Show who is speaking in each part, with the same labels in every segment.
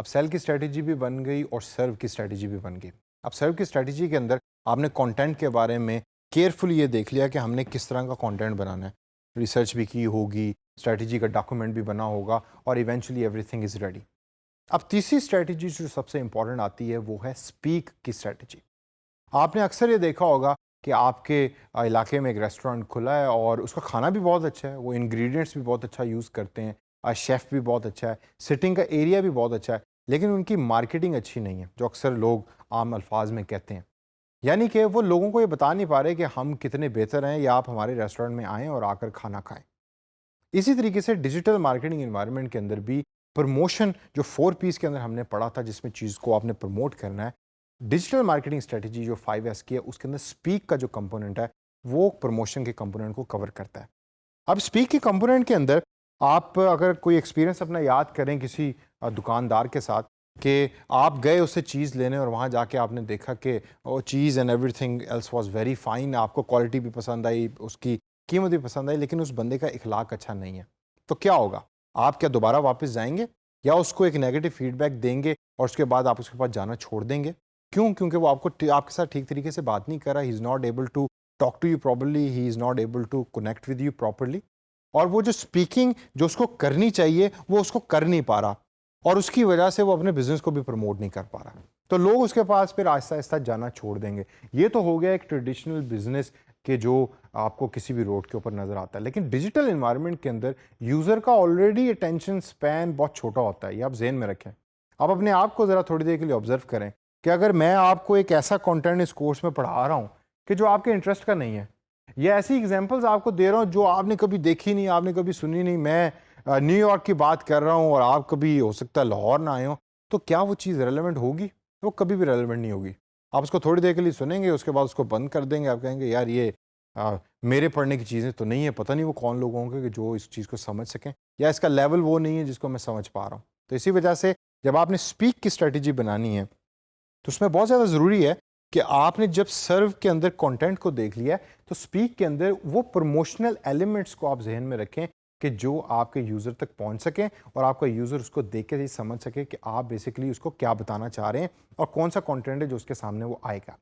Speaker 1: Cell की strategy भी बन गई और सर्व की स्ट्रेटजी भी बन गई। अब सर्व की स्ट्रेटजी के अंदर आपने कंटेंट के बारे में केयरफुली ये देख लिया कि हमने किस तरह का कंटेंट बनाना है, रिसर्च भी की होगी, स्ट्रेटजी का डॉक्यूमेंट भी बना होगा और इवेंचुअली एवरीथिंग इज़ रेडी। अब तीसरी स्ट्रेटजी जो सबसे इंपॉर्टेंट आती है वो है स्पीक की स्ट्रेटजी। आपने अक्सर ये देखा होगा कि आपके इलाके में एक रेस्टोरेंट खुला है और उसका खाना भी बहुत अच्छा है, वो इंग्रेडिएंट्स भी बहुत अच्छा यूज़ करते हैं, शेफ़ भी बहुत अच्छा है, सिटिंग का एरिया भी बहुत अच्छा है, लेकिन उनकी मार्केटिंग अच्छी नहीं है, जो अक्सर लोग आम अल्फाज में कहते हैं। यानी कि वो लोगों को ये बता नहीं पा रहे कि हम कितने बेहतर हैं या आप हमारे रेस्टोरेंट में आएँ और आकर खाना खाएँ। इसी तरीके से डिजिटल मार्केटिंग एनवायरनमेंट के अंदर भी प्रमोशन जो 4 पीस के अंदर हमने पढ़ा था जिसमें चीज़ को आपने प्रमोट करना है, डिजिटल मार्केटिंग स्ट्रेटजी जो 5S की है उसके अंदर स्पीक का जो कंपोनेंट है वो प्रमोशन के कंपोनेंट को कवर करता है। अब स्पीक के कंपोनेंट के अंदर आप अगर कोई एक्सपीरियंस अपना याद करें किसी दुकानदार के साथ कि आप गए उससे चीज़ लेने और वहाँ जाके आपने देखा कि वो चीज़ and everything else was very fine, आपको क्वालिटी भी पसंद आई, उसकी कीमत भी पसंद आई, लेकिन उस बंदे का इखलाक अच्छा नहीं है, तो क्या होगा? आप क्या दोबारा वापस जाएंगे या उसको एक नेगेटिव फीडबैक देंगे और उसके बाद आप उसके पास जाना छोड़ देंगे? क्यों? क्योंकि वो आपके साथ ठीक तरीके से बात नहीं कर रहा, he is not able to talk to you properly, he is not able to connect with you properly. और वो जो स्पीकिंग जो उसको करनी चाहिए वो उसको कर नहीं पा रहा और उसकी वजह से वो अपने बिजनेस को भी प्रमोट नहीं कर पा रहा, तो लोग उसके पास फिर आहिस्ता आहिस्ता जाना छोड़ देंगे। ये तो हो गया एक ट्रेडिशनल बिजनेस के जो आपको किसी भी रोड के ऊपर नजर आता है, लेकिन डिजिटल इन्वायरमेंट के अंदर यूजर का ऑलरेडी अटेंशन स्पैन बहुत छोटा होता है, ये आप जेहन में रखें। आप अपने आप को जरा थोड़ी देर के लिए ऑब्जर्व करें कि अगर मैं आपको एक ऐसा कंटेंट इस कोर्स में पढ़ा रहा हूँ कि जो आपके इंटरेस्ट का नहीं है, ये ऐसी एग्जांपल्स आपको दे रहा हूँ जो आपने कभी देखी नहीं, आपने कभी सुनी नहीं, मैं न्यूयॉर्क की बात कर रहा हूँ और आप कभी हो सकता है लाहौर ना आए हो, तो क्या वो चीज़ रेलेवेंट होगी? वो कभी भी रेलेवेंट नहीं होगी। आप उसको थोड़ी देर के लिए सुनेंगे, उसके बाद उसको बंद कर देंगे, आप कहेंगे यार ये मेरे पढ़ने की चीज़ें तो नहीं है, पता नहीं वो कौन लोग होंगे कि जो इस चीज़ को समझ सकें या इसका लेवल वो नहीं है जिसको मैं समझ पा रहा हूँ। तो इसी वजह से जब आपने स्पीक की स्ट्रेटजी बनानी है तो उसमें बहुत ज़्यादा ज़रूरी है कि आपने जब सर्व के अंदर कंटेंट को देख लिया है तो स्पीक के अंदर वो प्रमोशनल एलिमेंट्स को आप जहन में रखें कि जो आपके यूज़र तक पहुंच सकें और आपका यूज़र उसको देख के ही समझ सके कि आप बेसिकली उसको क्या बताना चाह रहे हैं और कौन सा कंटेंट है जो उसके सामने वो आएगा।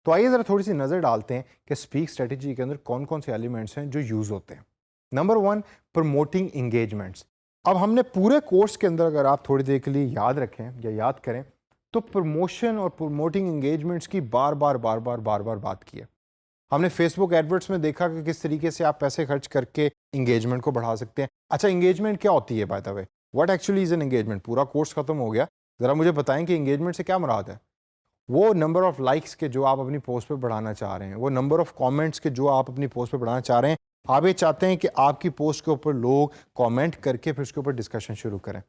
Speaker 1: तो आइए ज़रा थोड़ी सी नज़र डालते हैं कि स्पीक स्ट्रेटजी के अंदर कौन कौन से एलिमेंट्स हैं जो यूज़ होते हैं। Number 1, promoting engagements. अब हमने पूरे कोर्स के अंदर अगर आप थोड़ी देर के लिए याद रखें या याद करें तो प्रमोशन और प्रमोटिंग एंगेजमेंट्स की बार बार बात की है। हमने फेसबुक एडवर्ट्स में देखा कि किस तरीके से आप पैसे खर्च करके एंगेजमेंट को बढ़ा सकते हैं। अच्छा, एंगेजमेंट क्या होती है by the way? What actually is an engagement? पूरा कोर्स खत्म हो गया, जरा मुझे बताएं कि एंगेजमेंट से क्या मुराद है? वो नंबर ऑफ लाइक्स के जो आप अपनी पोस्ट पे बढ़ाना चाह रहे हैं, वो नंबर ऑफ कमेंट्स के जो आप अपनी पोस्ट पे बढ़ाना चाह रहे हैं। आप ये चाहते हैं कि आपकी पोस्ट के ऊपर लोग कमेंट करके फिर उसके ऊपर डिस्कशन शुरू करें।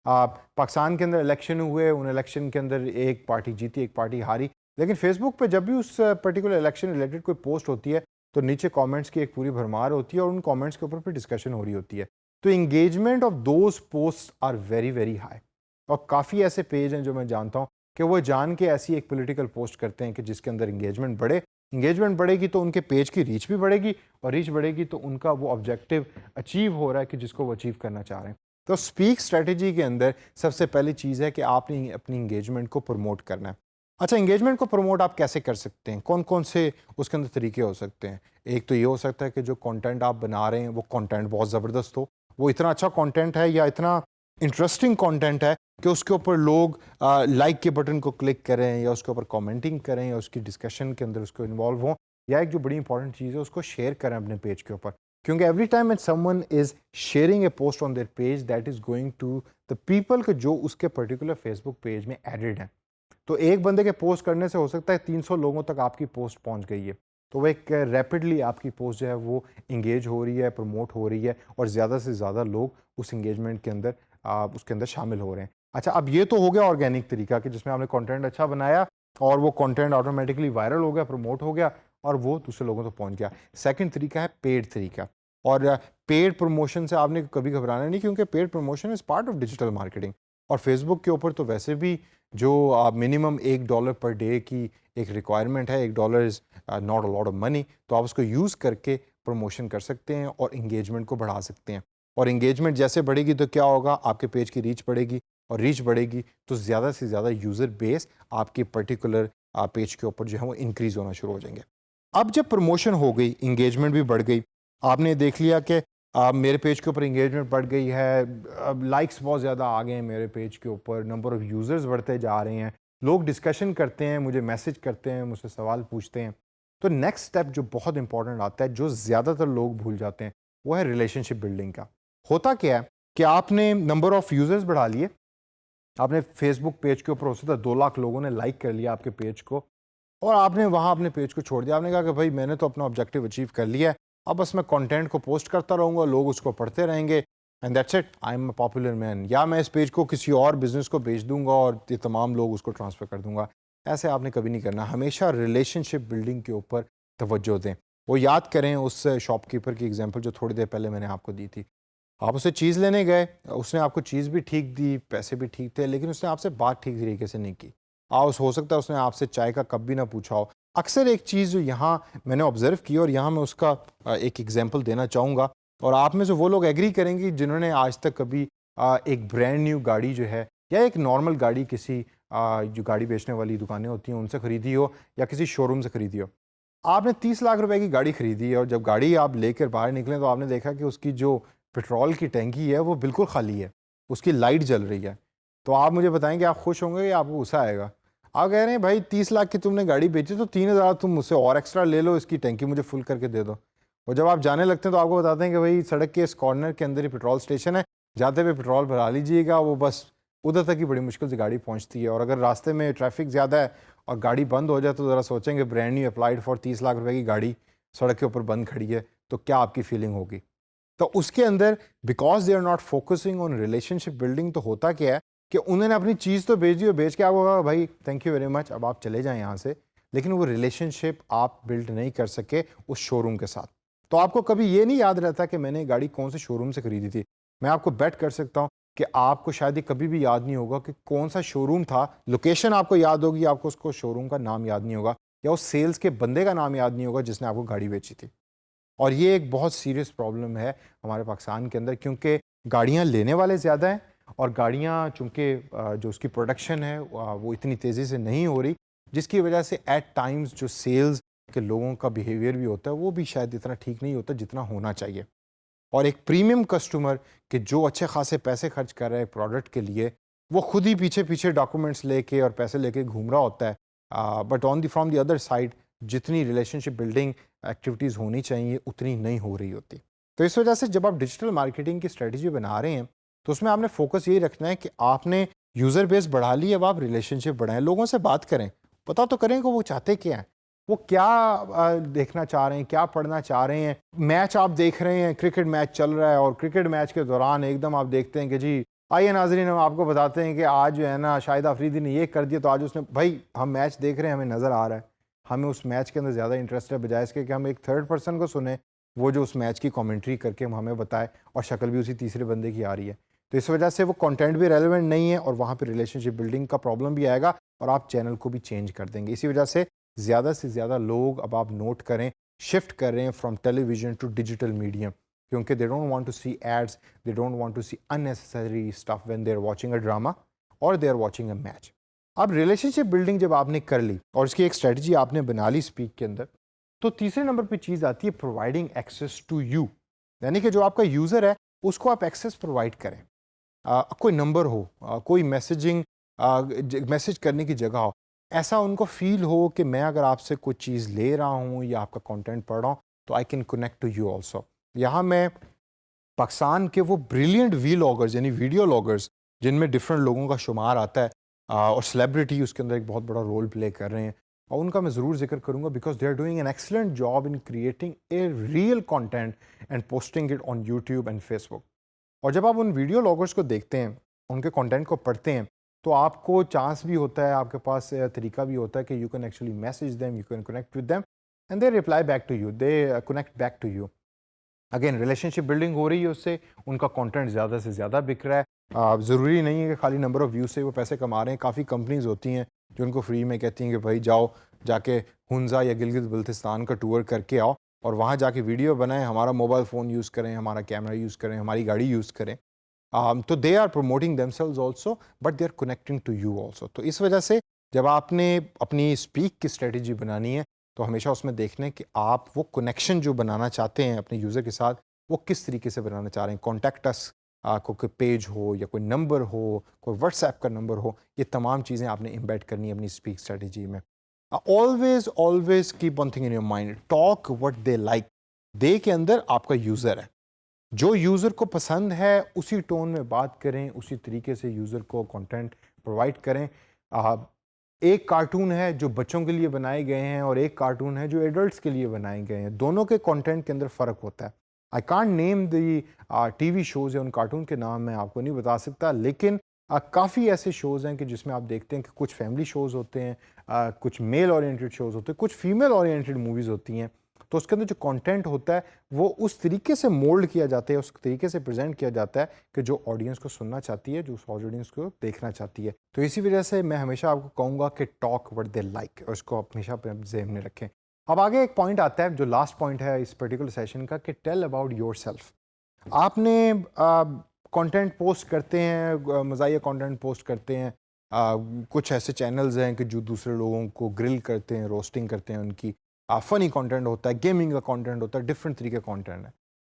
Speaker 1: आप पाकिस्तान के अंदर इलेक्शन हुए, उन इलेक्शन के अंदर एक पार्टी जीती, एक पार्टी हारी, लेकिन फेसबुक पे जब भी उस पर्टिकुलर इलेक्शन रिलेटेड कोई पोस्ट होती है तो नीचे कमेंट्स की एक पूरी भरमार होती है और उन कमेंट्स के ऊपर फिर डिस्कशन हो रही होती है। तो engagement of those post are very very high और काफ़ी ऐसे पेज हैं जो मैं जानता हूँ कि वो जान के ऐसी एक पॉलिटिकल पोस्ट करते हैं कि जिसके अंदर इंगेजमेंट बढ़े। इंगेजमेंट बढ़ेगी तो उनके पेज की रीच भी बढ़ेगी और रीच बढ़ेगी तो उनका वो ऑब्जेक्टिव अचीव हो रहा है कि जिसको वो अचीव करना चाह रहे हैं। तो स्पीक स्ट्रेटजी के अंदर सबसे पहली चीज़ है कि आपने अपनी इंगेजमेंट को प्रमोट करना है। अच्छा, इंगेजमेंट को प्रमोट आप कैसे कर सकते हैं? कौन कौन से उसके अंदर तरीके हो सकते हैं? एक तो ये हो सकता है कि जो कंटेंट आप बना रहे हैं वो कंटेंट बहुत ज़बरदस्त हो, वो इतना अच्छा कंटेंट है या इतना इंटरेस्टिंग कंटेंट है कि उसके ऊपर लोग लाइक के बटन को क्लिक करें या उसके ऊपर कमेंटिंग करें या उसकी डिस्कशन के अंदर उसको इन्वॉल्व हों, या एक जो बड़ी इंपॉर्टेंट चीज़ है उसको शेयर करें अपने पेज के ऊपर। क्योंकि every time when someone is sharing a post on their page that is going to the people के जो उसके पर्टिकुलर फेसबुक पेज में एडेड हैं। तो एक बंदे के पोस्ट करने से हो सकता है 300 लोगों तक आपकी पोस्ट पहुंच गई है, तो वो एक रैपिडली आपकी पोस्ट जो है वो इंगेज हो रही है, प्रमोट हो रही है और ज़्यादा से ज़्यादा लोग उस इंगेजमेंट के अंदर उसके अंदर शामिल हो रहे हैं। अच्छा, अब ये तो हो गया ऑर्गेनिक तरीका कि जिसमें आपने कंटेंट अच्छा बनाया और वो कंटेंट ऑटोमेटिकली वायरल हो गया, प्रमोट हो गया और वो दूसरे लोगों तक पहुंच गया। सेकंड तरीका है पेड तरीका। और पेड प्रमोशन से आपने कभी घबराना नहीं, क्योंकि paid promotion is part of digital marketing और फेसबुक के ऊपर तो वैसे भी जो मिनिमम $1 पर डे की एक रिक्वायरमेंट है। $1 is not a lot of money, तो आप उसको यूज़ करके प्रमोशन कर सकते हैं और इंगेजमेंट को बढ़ा सकते हैं। और इंगेजमेंट जैसे बढ़ेगी तो क्या होगा, आपके पेज की रीच बढ़ेगी, और रीच बढ़ेगी तो ज़्यादा से ज़्यादा यूज़र बेस आपके पर्टिकुलर पेज के ऊपर जो है वो इंक्रीज़ होना शुरू हो जाएंगे। अब जब प्रमोशन हो गई, इंगेजमेंट भी बढ़ गई, आपने देख लिया कि मेरे पेज के ऊपर इंगेजमेंट बढ़ गई है, अब लाइक्स बहुत ज़्यादा आ गए हैं मेरे पेज के ऊपर, नंबर ऑफ़ यूज़र्स बढ़ते जा रहे हैं, लोग डिस्कशन करते हैं, मुझे मैसेज करते हैं, मुझसे सवाल पूछते हैं। तो नेक्स्ट स्टेप जो बहुत इंपॉर्टेंट आता है, जो ज़्यादातर लोग भूल जाते हैं, वो है रिलेशनशिप बिल्डिंग का। होता क्या है कि आपने नंबर ऑफ़ यूज़र्स बढ़ा लिए, आपने फेसबुक पेज के ऊपर हो सकता है 2 लाख लोगों ने लाइक कर लिया आपके पेज को, और आपने वहाँ अपने पेज को छोड़ दिया। आपने कहा कि भाई मैंने तो अपना ऑब्जेक्टिव अचीव कर लिया है, अब बस मैं कंटेंट को पोस्ट करता रहूँगा, लोग उसको पढ़ते रहेंगे and that's it, I am a popular man. या मैं इस पेज को किसी और बिजनेस को बेच दूंगा और ये तमाम लोग उसको ट्रांसफ़र कर दूंगा। ऐसे आपने कभी नहीं करना। हमेशा रिलेशनशिप बिल्डिंग के ऊपर तवज्जो दें। वो याद करें उस शॉपकीपर की एग्जाम्पल जो थोड़ी देर पहले मैंने आपको दी थी। आप उससे चीज़ लेने गए, उसने आपको चीज़ भी ठीक दी, पैसे भी ठीक थे, लेकिन उसने आपसे बात ठीक तरीके से नहीं की। हो सकता है उसने आपसे चाय का कप भी ना पूछा हो। अक्सर एक चीज़ जो यहाँ मैंने ऑब्ज़र्व की और यहाँ मैं उसका एक एग्जांपल देना चाहूँगा, और आप में से वो लोग एग्री करेंगे जिन्होंने आज तक कभी एक ब्रांड न्यू गाड़ी जो है या एक नॉर्मल गाड़ी किसी जो गाड़ी बेचने वाली दुकानें होती हैं उनसे ख़रीदी हो या किसी शोरूम से ख़रीदी हो। आपने 30 लाख रुपए की गाड़ी ख़रीदी है और जब गाड़ी आप लेकर बाहर निकले तो आपने देखा कि उसकी जो पेट्रोल की टैंकी है वो बिल्कुल खाली है, उसकी लाइट जल रही है। तो आप मुझे बताएँगे आप खुश होंगे या आपको गुस्सा आएगा? आप कह रहे हैं भाई 30 लाख की तुमने गाड़ी बेची तो 3,000 तुम मुझसे और एक्स्ट्रा ले लो, इसकी टैंकी मुझे फुल करके दे दो। और जब आप जाने लगते हैं तो आपको बताते हैं कि भाई सड़क के इस कॉर्नर के अंदर ही पेट्रोल स्टेशन है, जाते हुए पेट्रोल भरा लीजिएगा, वो बस उधर तक ही बड़ी मुश्किल से गाड़ी पहुंचती है। और अगर रास्ते में ट्रैफिक ज़्यादा है और गाड़ी बंद हो जाए तो ज़रा सोचेंगे brand new applied for 30 lakh रुपए की गाड़ी सड़क के ऊपर बंद खड़ी है, तो क्या आपकी फीलिंग होगी? तो उसके अंदर because they are not focusing on relationship building, तो होता क्या है कि उन्होंने अपनी चीज़ तो बेच दी और बेच के आपको कहा भाई थैंक यू वेरी मच, अब आप चले जाएं यहाँ से, लेकिन वो रिलेशनशिप आप बिल्ड नहीं कर सके उस शोरूम के साथ। तो आपको कभी ये नहीं याद रहता कि मैंने गाड़ी कौन से शोरूम से खरीदी थी। मैं आपको बेट कर सकता हूँ कि आपको शायद ये कभी भी याद नहीं होगा कि कौन सा शोरूम था। लोकेशन आपको याद होगी, आपको उसको शोरूम का नाम याद नहीं होगा या उस सेल्स के बंदे का नाम याद नहीं होगा जिसने आपको गाड़ी बेची थी। और ये एक बहुत सीरियस प्रॉब्लम है हमारे पाकिस्तान के अंदर, क्योंकि गाड़ियाँ लेने वाले ज़्यादा हैं और गाड़ियाँ चूँकि जो उसकी प्रोडक्शन है वो इतनी तेज़ी से नहीं हो रही, जिसकी वजह से एट टाइम्स जो सेल्स के लोगों का बिहेवियर भी होता है वो भी शायद इतना ठीक नहीं होता जितना होना चाहिए। और एक प्रीमियम कस्टमर के जो अच्छे खासे पैसे खर्च कर रहे हैं प्रोडक्ट के लिए, वो खुद ही पीछे पीछे डॉक्यूमेंट्स लेके और पैसे लेके घूम रहा होता है। But on the from the other side जितनी रिलेशनशिप बिल्डिंग एक्टिविटीज़ होनी चाहिए उतनी नहीं हो रही होती। तो इस वजह से जब आप डिजिटल मार्केटिंग की स्ट्रेटजी बना रहे हैं तो उसमें आपने फोकस यही रखना है कि आपने यूज़र बेस बढ़ा ली, अब आप रिलेशनशिप बढ़ाएं, लोगों से बात करें, पता तो करें कि वो चाहते क्या हैं, वो क्या देखना चाह रहे हैं, क्या पढ़ना चाह रहे हैं। मैच आप देख रहे हैं, क्रिकेट मैच चल रहा है और क्रिकेट मैच के दौरान एकदम आप देखते हैं कि जी आइए नाजरीन हम आपको बताते हैं कि आज जो है ना शाहिद अफरीदी ने ये कर दिया, तो आज उसने, भाई हम मैच देख रहे हैं, हमें नज़र आ रहा है, हमें उस मैच के अंदर ज़्यादा इंटरेस्ट है बजाय इसके कि हम एक थर्ड पर्सन को सुने वो जो उस मैच की कमेंट्री करके हमें बताए और शक्ल भी उसी तीसरे बंदे की आ रही है। तो इस वजह से वो कंटेंट भी रेलेवेंट नहीं है और वहाँ पे रिलेशनशिप बिल्डिंग का प्रॉब्लम भी आएगा और आप चैनल को भी चेंज कर देंगे। इसी वजह से ज़्यादा लोग, अब आप नोट करें, शिफ्ट कर रहे हैं from television to digital medium, क्योंकि they don't want to see ads, they don't want to see unnecessary stuff when they are watching a drama और they are watching a match. अब relationship building जब आपने कर ली और इसकी एक strategy आपने बना ली स्पीक के अंदर, तो तीसरे नंबर पे चीज़ आती है प्रोवाइडिंग एक्सेस टू यू, यानी कि जो आपका यूज़र है उसको आप एक्सेस प्रोवाइड करें। कोई नंबर हो, कोई मैसेजिंग मैसेज करने की जगह हो, ऐसा उनको फील हो कि मैं अगर आपसे कुछ चीज़ ले रहा हूँ या आपका कंटेंट पढ़ रहा हूँ तो I can connect to you also. यहाँ मैं पाकिस्तान के वो ब्रिलियंट वीलॉगर्स यानी वीडियो लॉगर्स जिनमें डिफरेंट लोगों का शुमार आता है और सेलिब्रिटी उसके अंदर एक बहुत बड़ा रोल प्ले कर रहे हैं, और उनका मैं ज़रूर जिक्र करूँगा because they are doing an excellent job in creating a real content and posting it on YouTube and Facebook. और जब आप उन वीडियो लॉगर्स को देखते हैं, उनके कंटेंट को पढ़ते हैं, तो आपको चांस भी होता है, आपके पास तरीका भी होता है कि you can actually message them, you can connect with them and they reply back to you, they connect back to you. Again relationship building हो रही है उससे, उनका कंटेंट ज़्यादा से ज़्यादा बिक रहा है। ज़रूरी नहीं है कि खाली नंबर ऑफ़ व्यूज़ से वो पैसे कमा रहे हैं। काफ़ी कंपनीज़ होती हैं जो उनको फ्री में कहती हैं कि भाई जाओ जाके हुंजा या गिलगित बल्तिस्तान का टूर करके आओ और वहाँ जाके वीडियो बनाएं, हमारा मोबाइल फ़ोन यूज़ करें, हमारा कैमरा यूज़ करें, हमारी गाड़ी यूज़ करें तो they are promoting themselves also but they are connecting to you also. तो इस वजह से जब आपने अपनी स्पीक की स्ट्रेटजी बनानी है तो हमेशा उसमें देखना है कि आप वो कनेक्शन जो बनाना चाहते हैं अपने यूज़र के साथ वो किस तरीके से बनाना चाह रहे हैं। कॉन्टैक्ट अस कोई पेज हो या कोई नंबर हो, कोई व्हाट्सएप का नंबर हो, ये तमाम चीज़ें आपने इम्बेड करनी है अपनी स्पीक स्ट्रेटजी में। Always keep one thing in your mind, talk what they like. दे के अंदर आपका यूज़र है, जो यूज़र को पसंद है उसी टोन में बात करें, उसी तरीके से यूज़र को कंटेंट प्रोवाइड करें। एक कार्टून है जो बच्चों के लिए बनाए गए हैं और एक कार्टून है जो एडल्ट्स के लिए बनाए गए हैं, दोनों के कंटेंट के अंदर फ़र्क होता है। I can't name the TV shows या उन कार्टून के नाम मैं आपको नहीं बता सकता, लेकिन काफ़ी ऐसे शोज़ हैं कि जिसमें आप देखते हैं कि कुछ फैमिली शोज़ होते हैं, कुछ मेल ओरिएंटेड शोज़ होते हैं, कुछ फीमेल ओरिएंटेड मूवीज़ होती हैं। तो उसके अंदर जो कंटेंट होता है वो उस तरीके से मोल्ड किया जाता है, उस तरीके से प्रेजेंट किया जाता है कि जो ऑडियंस को सुनना चाहती है, जो उस ऑडियंस को देखना चाहती है। तो इसी वजह से मैं हमेशा आपको कहूँगा कि टॉक व्हाट दे लाइक, और उसको हमेशा अपने ज़हन में रखें। अब आगे एक पॉइंट आता है जो लास्ट पॉइंट है इस पर्टिकुलर सेशन का, कि टेल अबाउट योरसेल्फ। आपने कंटेंट पोस्ट करते हैं, मज़ाहिया कंटेंट पोस्ट करते हैं, कुछ ऐसे चैनल्स हैं कि जो दूसरे लोगों को ग्रिल करते हैं, रोस्टिंग करते हैं उनकी, फ़नी कंटेंट होता है, गेमिंग का कंटेंट होता है, डिफरेंट तरीके का कंटेंट है।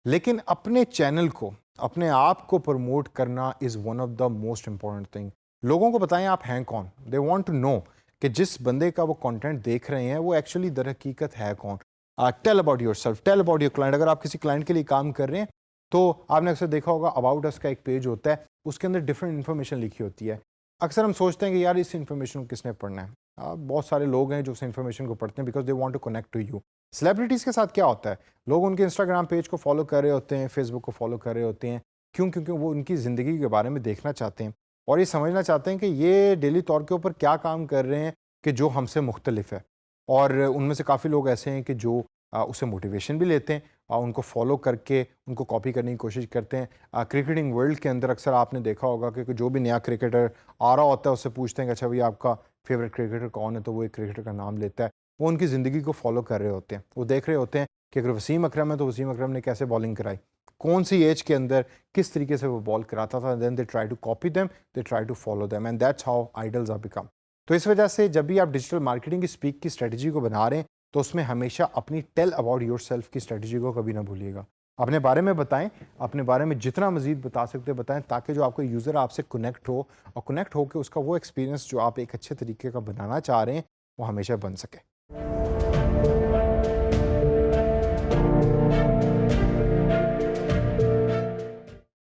Speaker 1: लेकिन अपने चैनल को, अपने आप को प्रमोट करना is one of the most important thing. लोगों को बताएं आप हैं कौन, दे वांट टू नो कि जिस बंदे का वो कंटेंट देख रहे हैं वो एक्चुअली दर हकीकत है कौन। Tell about yourself, tell about your client. अगर आप किसी क्लाइंट के लिए काम कर रहे हैं तो आपने अक्सर देखा होगा अबाउट अस का एक पेज होता है, उसके अंदर डिफरेंट इन्फॉर्मेशन लिखी होती है। अक्सर हम सोचते हैं कि यार इस इन्फॉर्मेशन को किसने पढ़ना है। बहुत सारे लोग हैं जो उस इन्फॉर्मेशन को पढ़ते हैं because they want to connect to you. Celebrities के साथ क्या होता है, लोग उनके इंस्टाग्राम पेज को फॉलो कर रहे होते हैं, फेसबुक को फॉलो कर रहे होते हैं। क्यों? क्योंकि वो उनकी ज़िंदगी के बारे में देखना चाहते हैं और ये समझना चाहते हैं कि ये डेली तौर के ऊपर क्या काम कर रहे हैं कि जो हमसे मुख्तलिफ है। और उनमें से काफ़ी लोग ऐसे हैं कि जो उससे मोटिवेशन भी लेते हैं, उनको फॉलो करके उनको कॉपी करने की कोशिश करते हैं। क्रिकेटिंग वर्ल्ड के अंदर अक्सर आपने देखा होगा कि जो भी नया क्रिकेटर आ रहा होता है उससे पूछते हैं कि अच्छा भैया आपका फेवरेट क्रिकेटर कौन है, तो वो एक क्रिकेटर का नाम लेता है। वो उनकी ज़िंदगी को फॉलो कर रहे होते हैं, वो देख रहे होते हैं कि अगर वसीम अकरम है तो वसीम अकरम ने कैसे बॉलिंग कराई, कौन सी एज के अंदर किस तरीके से वो बॉल कराता था। Then they try to copy them, they try to follow them, and that's how idols are become. तो इस वजह से जब भी आप डिजिटल मार्केटिंग की स्पीक की स्ट्रेटजी को बना रहे हैं तो उसमें हमेशा अपनी टेल अबाउट योरसेल्फ की स्ट्रेटजी को कभी ना भूलिएगा। अपने बारे में बताएं, अपने बारे में जितना मजीद बता सकते हैं बताएं, ताकि जो आपका यूज़र आपसे कनेक्ट हो और कनेक्ट होकर उसका वो एक्सपीरियंस जो आप एक अच्छे तरीके का बनाना चाह रहे हैं वो हमेशा बन सके।